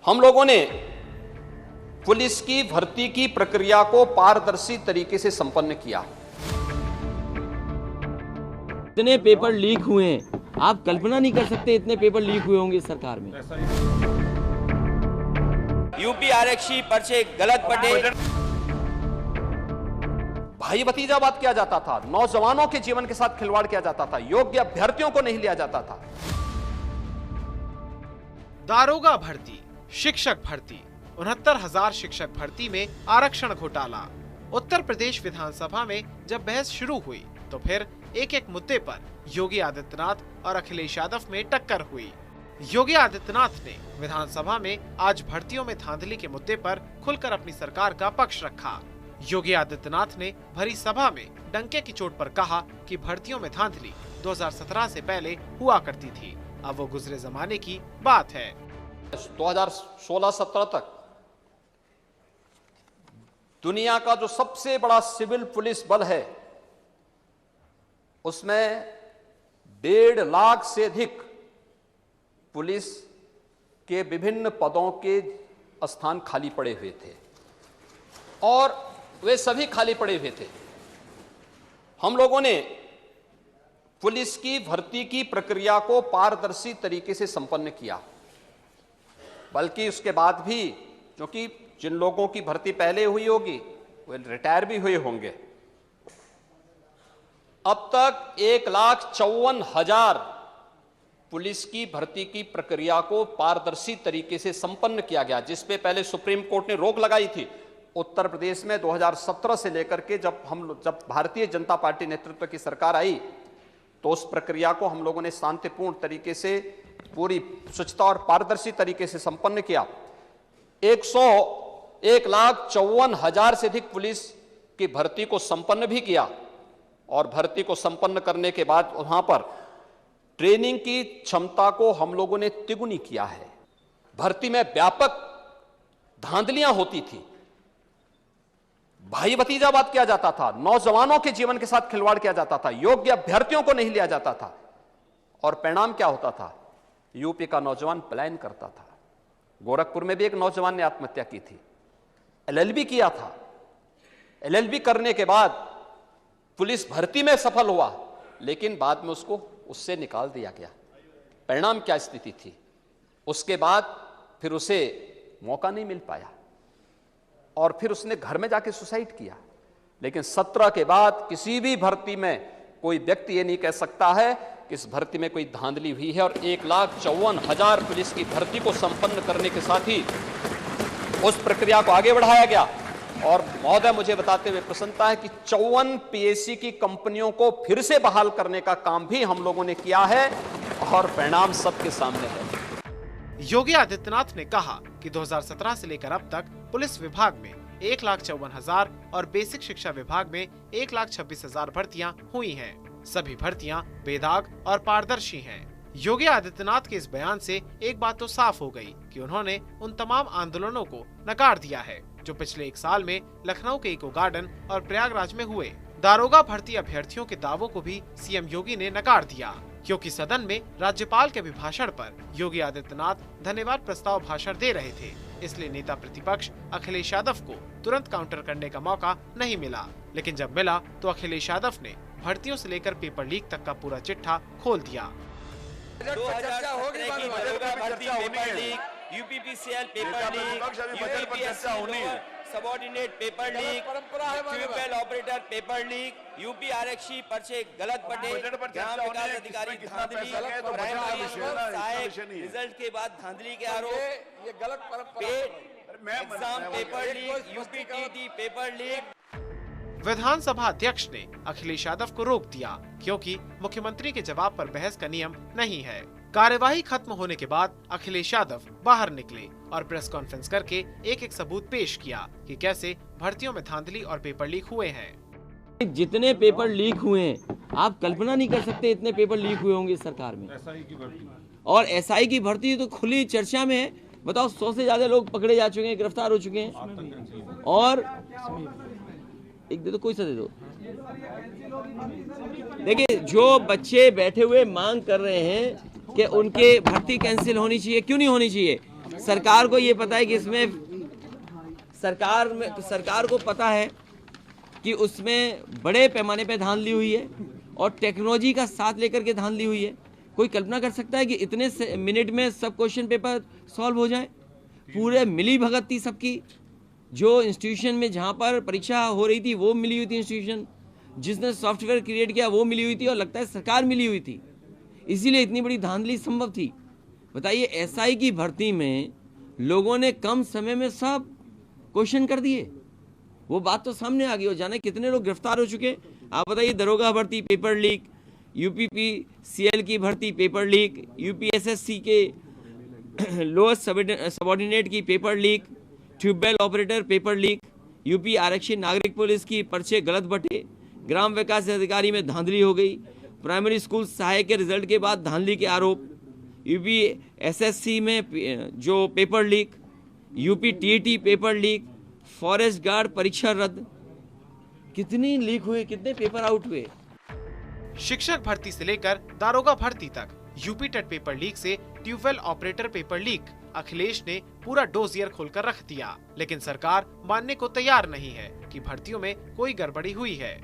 हम लोगों ने पुलिस की भर्ती की प्रक्रिया को पारदर्शी तरीके से संपन्न किया। इतने पेपर लीक हुए हैं, आप कल्पना नहीं कर सकते इतने पेपर लीक हुए होंगे सरकार में। यूपी आरक्षी पर्चे गलत पढ़े, भाई भतीजावाद किया जाता था, नौजवानों के जीवन के साथ खिलवाड़ किया जाता था, योग्य अभ्यर्थियों को नहीं लिया जाता था। दारोगा भर्ती, शिक्षक भर्ती, 69,000 शिक्षक भर्ती में आरक्षण घोटाला। उत्तर प्रदेश विधानसभा में जब बहस शुरू हुई तो फिर एक एक मुद्दे पर योगी आदित्यनाथ और अखिलेश यादव में टक्कर हुई। योगी आदित्यनाथ ने विधानसभा में आज भर्तियों में धांधली के मुद्दे पर खुलकर अपनी सरकार का पक्ष रखा। योगी आदित्यनाथ ने भरी सभा में डंके की चोट पर कहा कि भर्तियों में धांधली 2017 से पहले हुआ करती थी, अब वो गुजरे जमाने की बात है। 2016-17 तक दुनिया का जो सबसे बड़ा सिविल पुलिस बल है उसमें 1.5 लाख से अधिक पुलिस के विभिन्न पदों के स्थान खाली पड़े हुए थे और वे सभी खाली पड़े हुए थे। हम लोगों ने पुलिस की भर्ती की प्रक्रिया को पारदर्शी तरीके से संपन्न किया, बल्कि उसके बाद भी क्योंकि जिन लोगों की भर्ती पहले हुई होगी वे रिटायर भी हुए होंगे, अब तक 1,54,000 पुलिस की भर्ती की प्रक्रिया को पारदर्शी तरीके से संपन्न किया गया, जिसपे पहले सुप्रीम कोर्ट ने रोक लगाई थी। उत्तर प्रदेश में 2017 से लेकर के जब भारतीय जनता पार्टी नेतृत्व की सरकार आई तो उस प्रक्रिया को हम लोगों ने शांतिपूर्ण तरीके से पूरी स्वच्छता और पारदर्शी तरीके से संपन्न किया। 1,54,000 से अधिक पुलिस की भर्ती को संपन्न भी किया और भर्ती को संपन्न करने के बाद वहां पर ट्रेनिंग की क्षमता को हम लोगों ने तिगुनी किया है। भर्ती में व्यापक धांधलियां होती थी, भाई भतीजावाद किया जाता था, नौजवानों के जीवन के साथ खिलवाड़ किया जाता था, योग्य अभ्यर्थियों को नहीं लिया जाता था और परिणाम क्या होता था? यूपी का नौजवान पलायन करता था। गोरखपुर में भी एक नौजवान ने आत्महत्या की थी, एलएलबी किया था। एलएलबी करने के बाद पुलिस भर्ती में सफल हुआ, लेकिन बाद में उसको उससे निकाल दिया गया। परिणाम क्या स्थिति थी? उसके बाद फिर उसे मौका नहीं मिल पाया और फिर उसने घर में जाके सुसाइड किया। लेकिन 17 के बाद किसी भी भर्ती में कोई व्यक्ति ये नहीं कह सकता है कि इस भर्ती में कोई धांधली हुई है। और 1,54,000 पुलिस की भर्ती को संपन्न करने के साथ ही उस प्रक्रिया को आगे बढ़ाया गया। और महोदय, मुझे बताते हुए प्रसन्नता है कि 54 पीएससी की कंपनियों को फिर से बहाल करने का काम भी हम लोगों ने किया है और परिणाम सबके सामने है। योगी आदित्यनाथ ने कहा कि 2017 से लेकर अब तक पुलिस विभाग में 1,54,000 और बेसिक शिक्षा विभाग में 1,26,000 भर्तियां हुई हैं। सभी भर्तियां बेदाग और पारदर्शी हैं। योगी आदित्यनाथ के इस बयान से एक बात तो साफ हो गई कि उन्होंने उन तमाम आंदोलनों को नकार दिया है जो पिछले 1 साल में लखनऊ के इको गार्डन और प्रयागराज में हुए। दारोगा भर्ती अभ्यर्थियों के दावों को भी सीएम योगी ने नकार दिया, क्योंकि सदन में राज्यपाल के अभिभाषण पर योगी आदित्यनाथ धन्यवाद प्रस्ताव भाषण दे रहे थे। इसलिए नेता प्रतिपक्ष अखिलेश यादव को तुरंत काउंटर करने का मौका नहीं मिला। लेकिन जब मिला तो अखिलेश यादव ने भर्तियों से लेकर पेपर लीक तक का पूरा चिट्ठा खोल दिया। 2017 की दारोगा भर्ती paper leak, UPPCL paper leak, UPPSC subordinate paper leak, tubewell operator paper leak, UP आरक्षी पर्चे गलत पढ़े, ग्राम विकास अधिकारी धांधली, प्राइमरी सहायक रिजल्ट के बाद धांधली के आरोप, exam paper leak, UPTT paper leak. विधानसभा अध्यक्ष ने अखिलेश यादव को रोक दिया, क्योंकि मुख्यमंत्री के जवाब पर बहस का नियम नहीं है। कार्यवाही खत्म होने के बाद अखिलेश यादव बाहर निकले और प्रेस कॉन्फ्रेंस करके एक एक सबूत पेश किया कि कैसे भर्तियों में धांधली और पेपर लीक हुए हैं। जितने पेपर लीक हुए हैं, आप कल्पना नहीं कर सकते इतने पेपर लीक हुए होंगे सरकार में। और एसआई की भर्ती तो खुली चर्चा में है। बताओ, 100 से ज्यादा लोग पकड़े जा चुके हैं, गिरफ्तार हो चुके हैं। और एक दे दो, कोई सा दे दो। देखिए, जो बच्चे बैठे हुए मांग कर रहे हैं कि उनके भर्ती कैंसिल होनी चाहिए, क्यों नहीं होनी चाहिए? सरकार को ये पता है कि इसमें सरकार को पता है कि उसमें बड़े पैमाने पे धांधली हुई है और टेक्नोलॉजी का साथ लेकर के धांधली हुई है। कोई कल्पना कर सकता है कि इतने मिनट में सब क्वेश्चन पेपर सॉल्व हो जाए? पूरे मिली भगत थी सबकी। जो इंस्टीट्यूशन में जहाँ पर परीक्षा हो रही थी वो मिली हुई थी इंस्टीट्यूशन, जिसने सॉफ्टवेयर क्रिएट किया वो मिली हुई थी, और लगता है सरकार मिली हुई थी, इसीलिए इतनी बड़ी धांधली संभव थी। बताइए, एसआई की भर्ती में लोगों ने कम समय में सब क्वेश्चन कर दिए, वो बात तो सामने आ गई। हो जाने कितने लोग गिरफ्तार हो चुके। आप बताइए, दरोगा भर्ती पेपर लीक, यूपीपीसीएल की भर्ती पेपर लीक, यूपीएसएससी के लोएस्ट सबऑर्डिनेट की paper leak, tubewell operator paper leak, UP आरक्षित नागरिक पुलिस की पर्चे गलत बटे, ग्राम विकास अधिकारी में धांधली हो गई, प्राइमरी स्कूल सहायक के रिजल्ट के बाद धांधली के आरोप, यूपी एसएससी में जो paper leak, UP TET paper leak, forest guard परीक्षा रद्द। कितनी लीक हुए, कितने पेपर आउट हुए। शिक्षक भर्ती से लेकर दारोगा भर्ती तक यूपी टेट पेपर लीक से tubewell operator paper leak, Akhilesh ने पूरा डोजियर खोलकर रख दिया। लेकिन सरकार मानने को तैयार नहीं है कि भर्तियों में कोई गड़बड़ी हुई है।